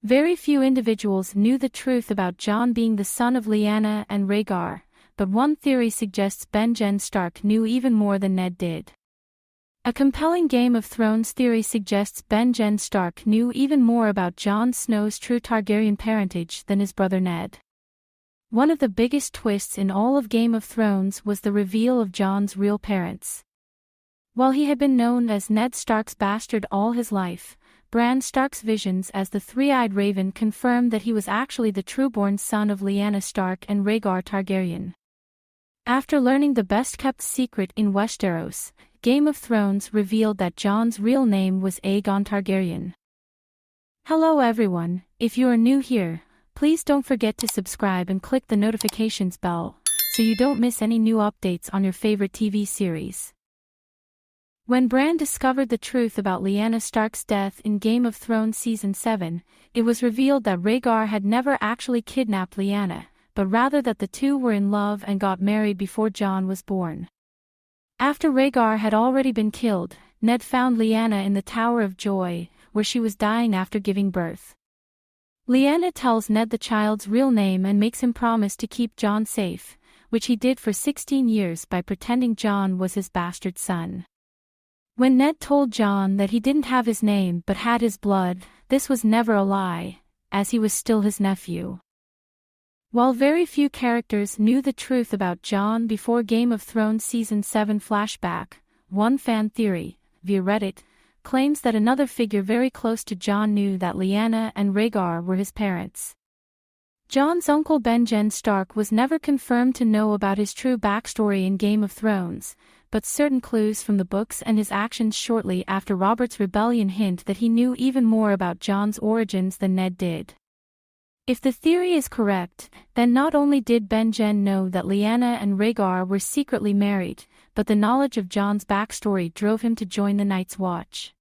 Very few individuals knew the truth about Jon being the son of Liyanna and Raygar, but one theory suggests Benjen Stark knew even more than Ned did. A compelling Game of Thrones theory suggests Benjen Stark knew even more about Jon Snow's true Targaryen parentage than his brother Ned. One of the biggest twists in all of Game of Thrones was the reveal of Jon's real parents. While he had been known as Ned Stark's bastard all his life, Bran Stark's visions as the three-eyed raven confirmed that he was actually the trueborn son of Liyanna Stark and Rhaegar Targaryen. After learning the best-kept secret in Westeros, Game of Thrones revealed that Jon's real name was Aegon Targaryen. Hello everyone, if you are new here, please don't forget to subscribe and click the notifications bell, so you don't miss any new updates on your favorite TV series. When Bran discovered the truth about Lyanna Stark's death in Game of Thrones Season 7, it was revealed that Rhaegar had never actually kidnapped Lyanna, but rather that the two were in love and got married before Jon was born. After Rhaegar had already been killed, Ned found Lyanna in the Tower of Joy, where she was dying after giving birth. Lyanna tells Ned the child's real name and makes him promise to keep Jon safe, which he did for 16 years by pretending Jon was his bastard son. When Ned told Jon that he didn't have his name but had his blood, this was never a lie, as he was still his nephew. While very few characters knew the truth about Jon before Game of Thrones Season 7 flashback, one fan theory, via Reddit, claims that another figure very close to Jon knew that Liyanna and Rhaegar were his parents. Jon's uncle Benjen Stark was never confirmed to know about his true backstory in Game of Thrones, but certain clues from the books and his actions shortly after Robert's rebellion hint that he knew even more about Jon's origins than Ned did. If the theory is correct, then not only did Benjen know that Liyanna and Rhaegar were secretly married, but the knowledge of Jon's backstory drove him to join the Night's Watch.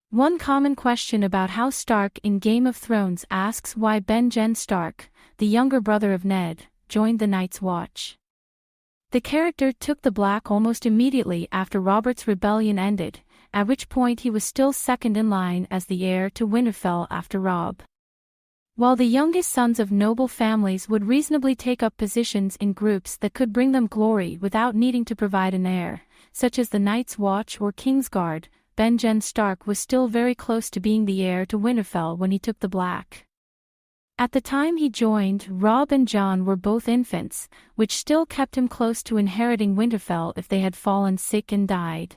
One common question about House Stark in Game of Thrones asks why Benjen Stark, the younger brother of Ned, joined the Night's Watch. The character took the black almost immediately after Robert's rebellion ended, at which point he was still second in line as the heir to Winterfell after Robb. While the youngest sons of noble families would reasonably take up positions in groups that could bring them glory without needing to provide an heir, such as the Night's Watch or Kingsguard, Benjen Stark was still very close to being the heir to Winterfell when he took the black. At the time he joined, Robb and Jon were both infants, which still kept him close to inheriting Winterfell if they had fallen sick and died.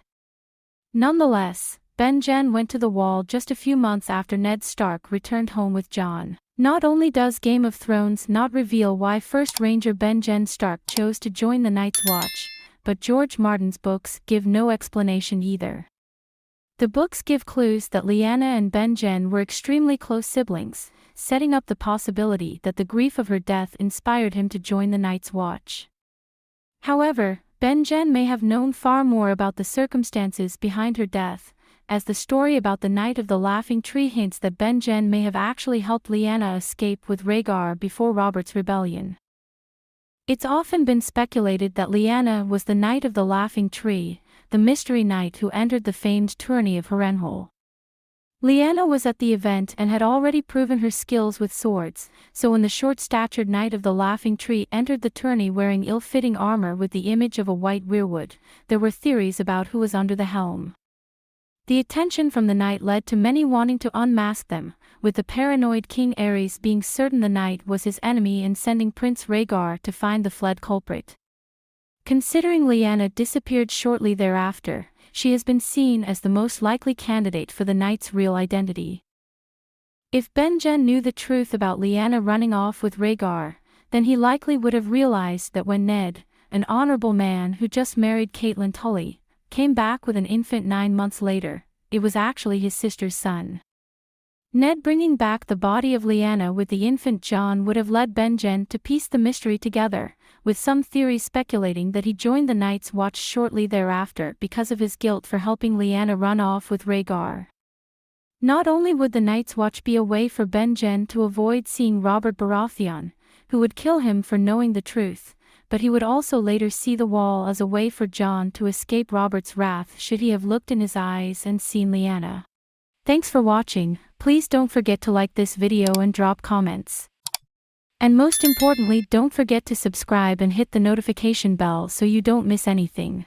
Nonetheless, Benjen went to the Wall just a few months after Ned Stark returned home with Jon. Not only does Game of Thrones not reveal why First Ranger Benjen Stark chose to join the Night's Watch, but George Martin's books give no explanation either. The books give clues that Liyanna and Benjen were extremely close siblings, setting up the possibility that the grief of her death inspired him to join the Night's Watch. However, Benjen may have known far more about the circumstances behind her death, as the story about the Night of the Laughing Tree hints that Benjen may have actually helped Liyanna escape with Rhaegar before Robert's rebellion. It's often been speculated that Liyanna was the Knight of the Laughing Tree, the mystery knight who entered the famed tourney of Harrenhal. Liyanna was at the event and had already proven her skills with swords, so when the short-statured Knight of the Laughing Tree entered the tourney wearing ill-fitting armor with the image of a white weirwood, there were theories about who was under the helm. The attention from the knight led to many wanting to unmask them, with the paranoid King Aerys being certain the knight was his enemy and sending Prince Rhaegar to find the fled culprit. Considering Liyanna disappeared shortly thereafter, she has been seen as the most likely candidate for the knight's real identity. If Benjen knew the truth about Liyanna running off with Rhaegar, then he likely would have realized that when Ned, an honorable man who just married Catelyn Tully, came back with an infant 9 months later, it was actually his sister's son. Ned bringing back the body of Liyanna with the infant Jon would have led Benjen to piece the mystery together, with some theories speculating that he joined the Night's Watch shortly thereafter because of his guilt for helping Liyanna run off with Rhaegar. Not only would the Night's Watch be a way for Benjen to avoid seeing Robert Baratheon, who would kill him for knowing the truth, but he would also later see the Wall as a way for Jon to escape Robert's wrath should he have looked in his eyes and seen Liyanna. Thanks for watching. Please don't forget to like this video and drop comments. And most importantly, don't forget to subscribe and hit the notification bell so you don't miss anything.